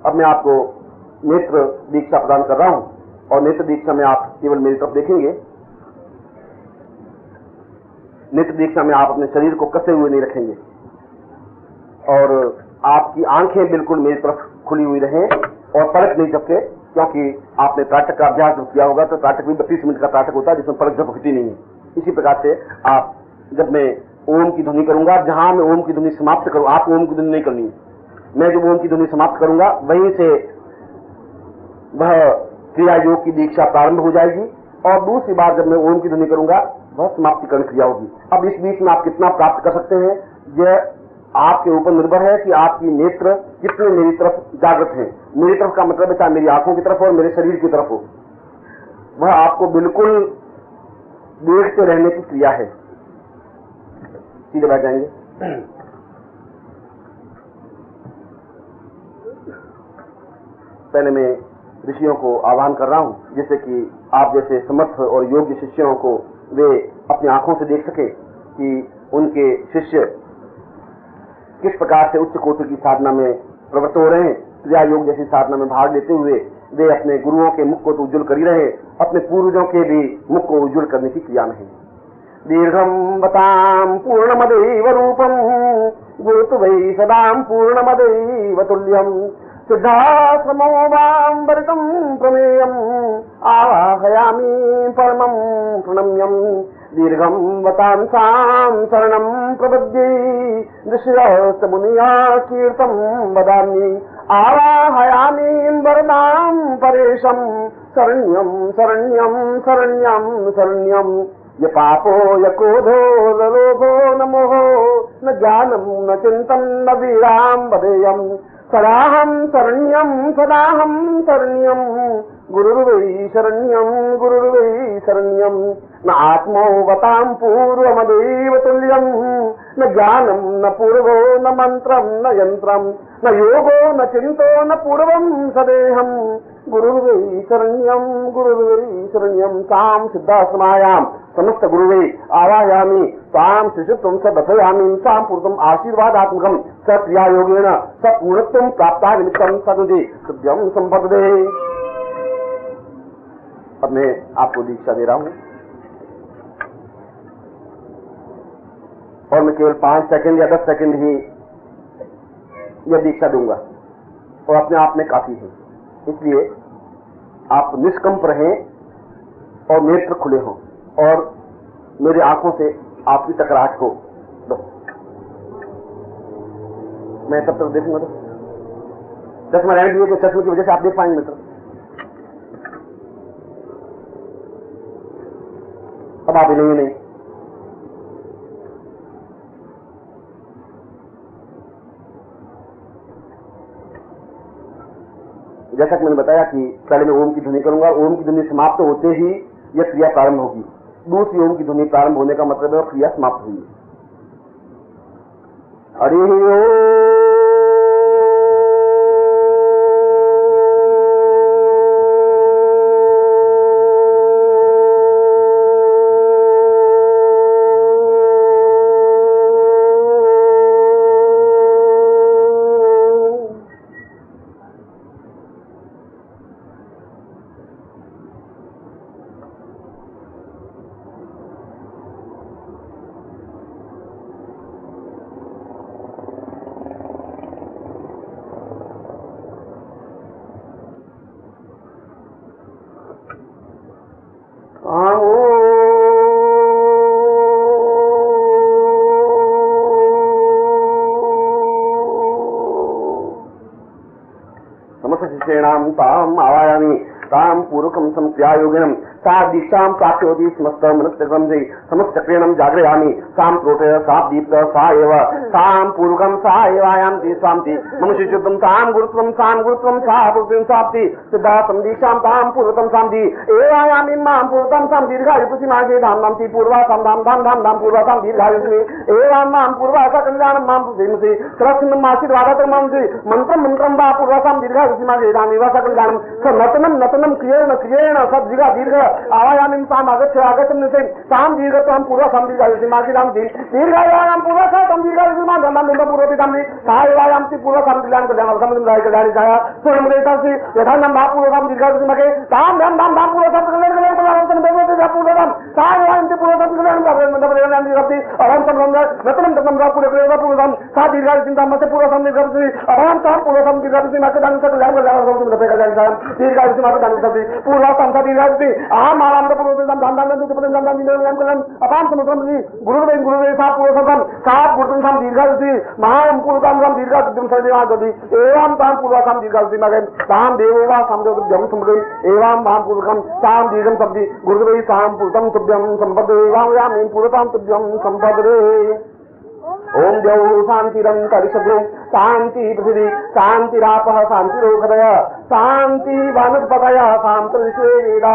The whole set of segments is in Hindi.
अब मैं आपको नेत्र दीक्षा प्रदान कर रहा हूं और नेत्र दीक्षा में आप केवल मेरी तरफ देखेंगे। नेत्र दीक्षा में आप अपने शरीर को कसे हुए नहीं रखेंगे और आपकी आंखें बिल्कुल मेरी तरफ खुली हुई रहें और पलक नहीं झपके, क्योंकि आपने त्राटक का अभ्यास किया होगा तो त्राटक भी 32 मिनट का त्राटक होता है जिसमें पलक झपकती नहीं है। इसी प्रकार से आप जब मैं ओम की ध्वनि करूंगा, जहां मैं ओम की ध्वनि समाप्त करूं, आप ओम की ध्वनि नहीं करनी है। मैं जब ओम की ध्वनि समाप्त करूंगा वहीं से वह क्रिया योग की दीक्षा प्रारंभ हो जाएगी और दूसरी बार जब मैं ओम की ध्वनि करूंगा वह समाप्तिकरण क्रिया होगी। अब इस बीच में आप कितना प्राप्त कर सकते हैं यह आपके ऊपर निर्भर है कि आपकी नेत्र कितने मेरी तरफ जागृत हैं। मेरी तरफ का मतलब है चाहे मेरी आंखों की तरफ हो और मेरे शरीर की तरफ हो, वह आपको बिल्कुल देखते रहने की क्रिया है। सीधे बैठ जाएंगे। पहले मैं ऋषियों को आह्वान कर रहा हूं जिससे कि आप जैसे समर्थ और योग्य शिष्यों को वे अपनी आंखों से देख सके कि उनके शिष्य किस प्रकार से उच्च कोटि की साधना में प्रवृत्त हो रहे हैं। क्रिया योग जैसी साधना में भाग लेते हुए वे अपने गुरुओं के मुख को तो उज्जवल कर ही रहे, अपने पूर्वजों के भी मुख को उज्जवल करने की क्रिया में है। दीर्घम वताम पूर्णमदैव रूपम गुरुतु वै सदाम पूर्णमदैव तुल्यम सिद्धाश्रमो वाम वरितम प्रमेयम आवाहयामि परमं प्रणम्यम। दीर्घम वतां सां शरणं प्रपद्ये ऋषयश्च मुनयः कीर्तं वदामि आवाहयामि वरदां परेशं शरण्यं शरण्यं शरण्यं शरण्यं। य पापो य क्रोधो न लोभो न मोहो न ज्ञानं न चिन्तं न वीरां वदेयम् सदाहं शरण्यं सदाहं शरण्यं गुरुर्वै शरण्यं गुरुर्वै शरण्यं। न आत्मो वतां पूर्वमदैव तुल्यं न ज्ञानं न पूर्वो न मंत्रं न यंत्रं न योगो न चिंतो न पूर्वं सदेहं गुरुर्वै शरण्यं गुरुर्वै शरण्यं। तां सिद्धाश्रमायां समस्त गुरुवे आवाहयामि तां शिशुत्वं स दर्शयामि तां पूर्वम् आशीर्वादात्मकं स क्रियायोगेन स पूर्णत्वं प्राप्ता निमित्तं सदुदे शुद्धं संपदे। अब मैं आपको दीक्षा दे रहा हूं और मैं केवल 5 सेकंड या 10 सेकंड ही यह दीक्षा दूंगा और अपने आप में काफी है। इसलिए आप निष्कंप रहें और नेत्र खुले हों और मेरी आंखों से आपकी टकराहट हो। मैं तब तक देखूंगा तो चश्मा रहने दिए तो चश्मे की वजह से आप देख पाएंगे मित्र। अब आप हिलेंगे नहीं। जैसा कि मैंने बताया कि पहले मैं ओम की ध्वनि करूंगा, ओम की ध्वनि समाप्त होते ही यह क्रिया प्रारंभ होगी। दूसरी ओम की ध्वनि प्रारंभ होने का मतलब है क्रिया समाप्त हुई। हरि शिष्येणां ताम् आवाहयामि तां पूर्वकं संक्रियायोगिनं सा दीक्षां प्राप्तवती समस्त मनस्त्रं समस्त चक्रेणं जागरयामि तां प्रोटय सा दीप्त सा एव तां पूर्वकं सा एवायान्ति स्वान्ति मम शिष्यत्वं तां गुरुत्वं सा पूर्वं साप्ति सिद्धा संदीक्षां तां पूर्वकं शान्ति एवायामि मां पूर्वकं सां दीर्घायुपुषिमागे धाम नाम पूर्वा सां धाम धाम धाम धाम पूर्वा सां दीर्घायुषिमे एवं मां पूर्वा सा कल्याणं मां पुष्टिमसि सरस्वतीमाशीर्वादात् मां मंत्रं वा पूर्वा सां दीर्घायुषिमागे धाम सा कल्याणं स नतनं वतनम क्रियेण क्रियेण सब जगह दीर्घ आवायामी साम आगच्छ आगच्छम से साम दीर्घ तो हम पूरा सम दीर्घ सीमा की नाम दीर्घायाम पूरा सा सम दीर्घ सीमा धर्म दीर्घ पूर्व पिताम सायायाम सी पूरा सम कल्याण कल्याण सम राय कल्याण छाया स्वयं रेता से यथा नाम भाव पूर्व सम दीर्घ सीमा के साम धाम धाम भाव पूर्व सम कल्याण कल्याण कल्याण देवते जा पूर्व सम सायायाम सी पूर्व सम कल्याण मतलब कल्याण दीर्घ अरहम सम रंग रत्नम तम भाव पूर्व सम सा दीर्घ चिंता मत पूर्व सम दीर्घ अरहम सम पूर्व सम दीर्घ सीमा के दान कल्याण कल्याण सम कल्याण दीर्घ सीमा के दान सभी पूर्व सम सा दीर्घ सी आम आराम पूर्व सम धाम धाम दूत पदम धाम धाम कल्याण अपाम समुद्रम जी गुरुदेव सा पूर्व सम सात गुरुदेव सम दीर्घ सी महाम पूर्व सम दीर्घ तुम सदिवा गति एवं ताम पूर्व सम दीर्घ सी मगे ताम देवोवा समदेव तुभ्यम समदे एवं महाम पूर्वकम ताम दीर्घम शब्दी गुरुदेव साम पूर्वम तुभ्यम संपदे एवं याम पूर्वताम तुभ्यम संपदे ओम देव शांतिरंतरिषभ्यो शांति पृथिवी शांतिरापः शांतिरोषधय शांति वानस्पतय शांतिर्विश्वे वेदा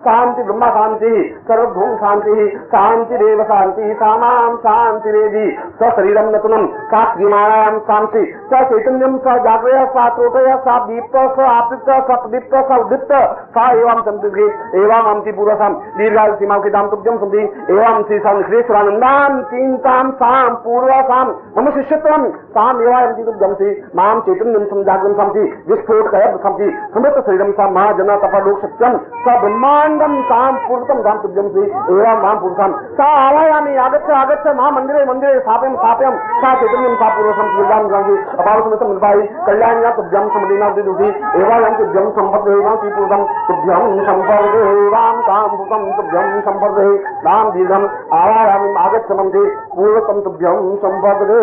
शांति ब्रह्म शांति सर्वभूम शांति शांतिरेव शांति सामां शांतिरेधि स्वशरीरं नतुनं सात्विमानां शांति स चैतन्यं स जागृय सा त्रोटय सा दीप्त स आपृत स प्रदीप्त स उद्दीप्त सा एवं संतुष्टि एवं अंति पूर्वसाम दीर्घायु सीमा के दाम तुभ्यम सन्ति एवं श्री श्रीश्वरानंदां चिंतां साम पूर्वसाम मम शिष्यत्वं साम एवं तुभ्यम श्री माम चैतन्यं समजागृतं सन्ति विस्फोट कयब सन्ति समृत शरीरं सा महाजना तपलोक सत्यं स ब्रह्मांडं साम पूर्वतम दाम तुभ्यम श्री एवं माम पुरुषाम सा आवायामि आगच्छ आगच्छ मा मंदिरे मंदिरे स्थापयं स्थापयं सा चैतन्यं सा पूर्वसं पूर्वां गांगे अपावसमतं निर्वाहि कल्याण्या तुभ्यं समदीना दिदुहि एवं तुभ्यं संपदे एवं पूर्वं तुभ्यं संपदे एवं ताम पूर्वं तुभ्यं संपदे नाम दीर्घं आवायामि आगच्छ मंदिरे पूर्वतम तुभ्यं संपदे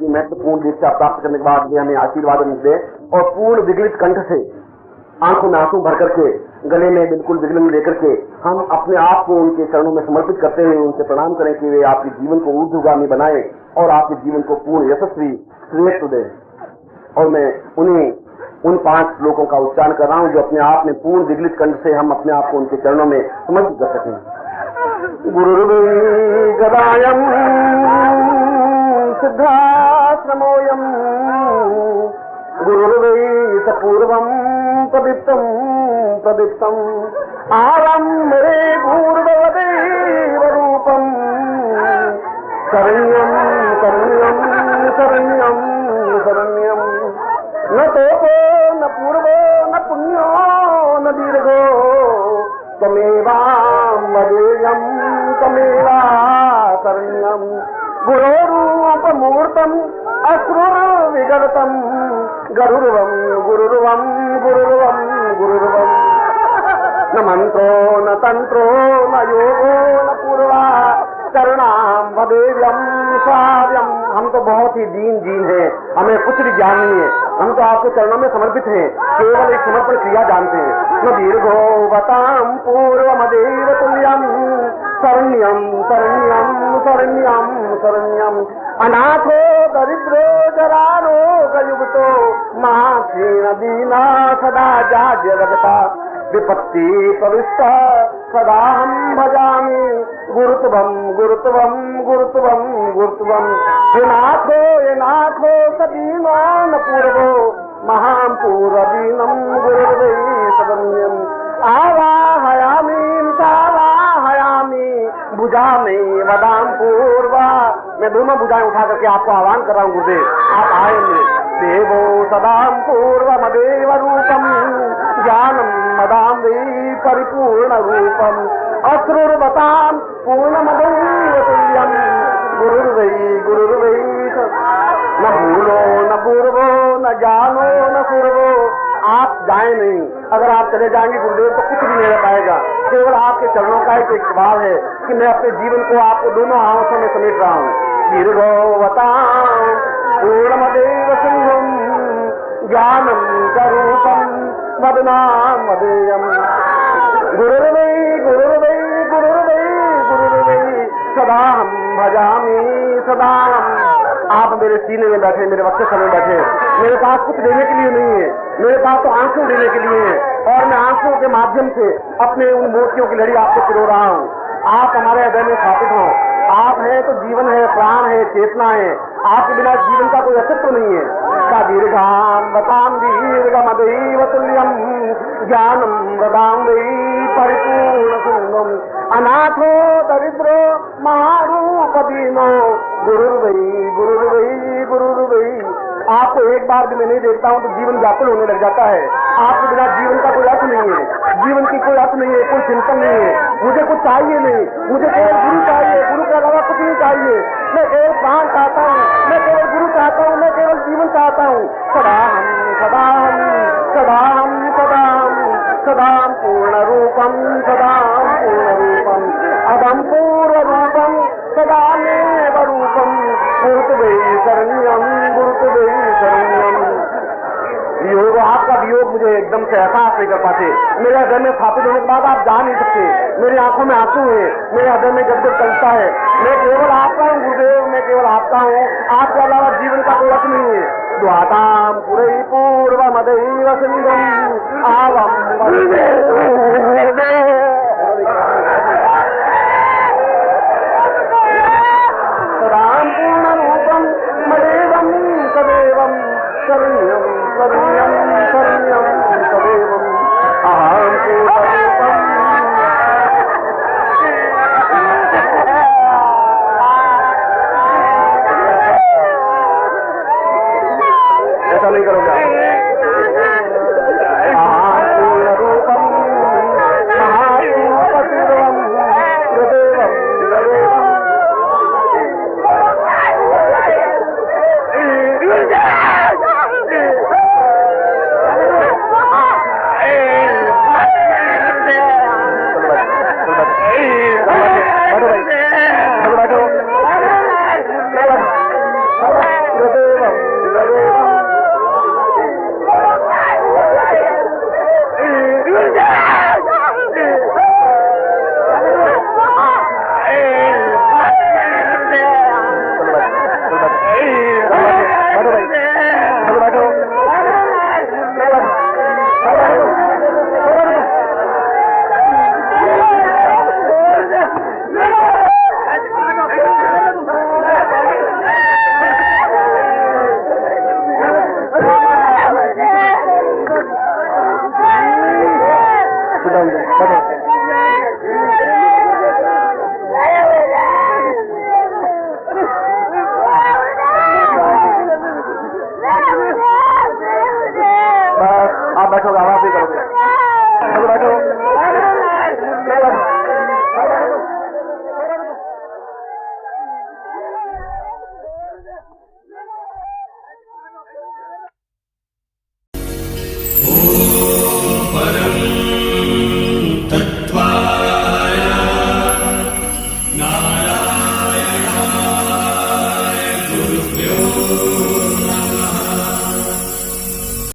महत्वपूर्ण दीक्षा प्राप्त करने के बाद हमें आशीर्वाद मिलते और पूर्ण विगलित कंठ से आंखों में आंसू भर करके गले में बिल्कुल विगलन लेकर के हम अपने आप को उनके चरणों में समर्पित करते हुए उनसे प्रणाम करें कि वे आपके जीवन को ऊर्ध्वगामी बनाए और आपके जीवन को पूर्ण यशस्वी श्रेष्ठ दें। और मैं उन 5 श्लोकों का उच्चारण कर रहा हूँ जो अपने आप में पूर्ण विगलित कंठ से हम अपने आप को उनके चरणों में समर्पित कर सकें। गुरुर्वै गदायं सिद्धाश्रमोऽयं गुरुर्वै सपूर्वं प्रदीप्तम् आरम्भे भूर्भवदेव रूपम् शरण्यं शरण्यं शरण्यं शरण्यं न तोपो न पूर्वो न पुण्यो न दीर्घो तमेवामदेयं तमेवा शरण्यं गुरोरूपमूर्तम् अश्रुर्विगलितं गरुर्वं गुरुर्वं गुरुर्वं गुरुर्वं न मंत्रो न तंत्रो न योगो न पूर्वा करुणां वदेव्यं स्वाव्यं। हम तो बहुत ही दीन हैं, हमें कुछ भी ज्ञान नहीं है, हम तो आपके चरणों में समर्पित हैं, केवल एक समर्पण क्रिया जानते हैं। न दीर्घो वतां पूर्वमदेव तुल्यं शरण्यं शरण्यं शरण्यं शरण्यं अनाथो दरिद्रो जरारोगयुक्तो महाक्षीण दीना सदा जाज्यगता विपत्ति प्रविष्ट सदाहं भजामि गुरुत्वं गुरुत्वं गुरुत्वं गुरुत्वं हे नाथो सदीनो न पूर्वो महां पूर्वदीनं गुरुर्वै सदन्यम् आवाहयामि सावाहयामि भुजा में वदां पूर्वा। मैं दोनों भुजाएं उठा करके आपको आह्वान कर रहा हूँ गुरुदेव, आप आएंगे। देवो सदां पूर्वमदेव रूपं ज्ञानं मदां वै परिपूर्ण रूपम् अश्रुर्वतां पूर्णमदैव तुल्यं गुरुर्वै न भूलो न पूर्वो न ज्ञानो न पूर्वो। आप जाए नहीं, अगर आप चले जाएंगे गुरुदेव तो कुछ भी नहीं रह पाएगा। केवल आपके चरणों का एक सवाल है कि मैं अपने जीवन को आपको दोनों आंखों में समेट रहा हूँ। दीर्घोवतां पूर्णमदेव सिंहं ज्ञानं स्वरूपं वदनां वदेयं गुरुर्वै गुरुर्वै गुरुर्वै गुरुर्वै सदाहं भजामि सदाहं। आप मेरे सीने में बैठे, मेरे वक्ष में बैठे, मेरे पास कुछ देने के लिए नहीं है, मेरे पास तो आंसू देने के लिए है और मैं आंसू के माध्यम से अपने उन मोतियों की लड़ी आपको पिरो रहा हूँ। आप हमारे हृदय में स्थापित हो, आप हैं तो जीवन है, प्राण है, चेतना है। आपके बिना जीवन का कोई अस्तित्व नहीं है। का दीर्घाम बताम दीर्घमदैव तुल्यम ज्ञानम वदाम वै परिपूर्ण शून्यम अनाथो दरिद्रो महारूप दीनो गुरुर्वै। आपको एक बार भी मैं नहीं देखता हूँ तो जीवन व्याकुल होने लग जाता है। आपके बिना जीवन का कोई अर्थ नहीं है, जीवन की कोई अर्थ नहीं है, कोई चिंतन नहीं है। मुझे कुछ चाहिए नहीं, मुझे केवल गुरु चाहिए, गुरु के अलावा कुछ नहीं चाहिए। मैं केवल प्राण चाहता हूँ, मैं केवल गुरु चाहता हूँ, मैं केवल जीवन चाहता हूँ। सदाम पूर्ण रूपम अदम पूर्ण रूपम सदामेव रूपम गुरुत्वै शरण्यम वियोग। आपका वियोग मुझे एकदम से एहसास नहीं कर पाते। मेरे हृदय में स्थापित होने के बाद आप जा नहीं सकते। मेरी आंखों में आंसू है, मेरे हृदय में गदगद चलता है। मैं केवल आपका हूँ गुरुदेव, मैं केवल आपका हूँ। आपके अलावा जीवन का कोई अर्थ नहीं है। द्वाताम पुरै पूर्वमदैव सिंधुम आवम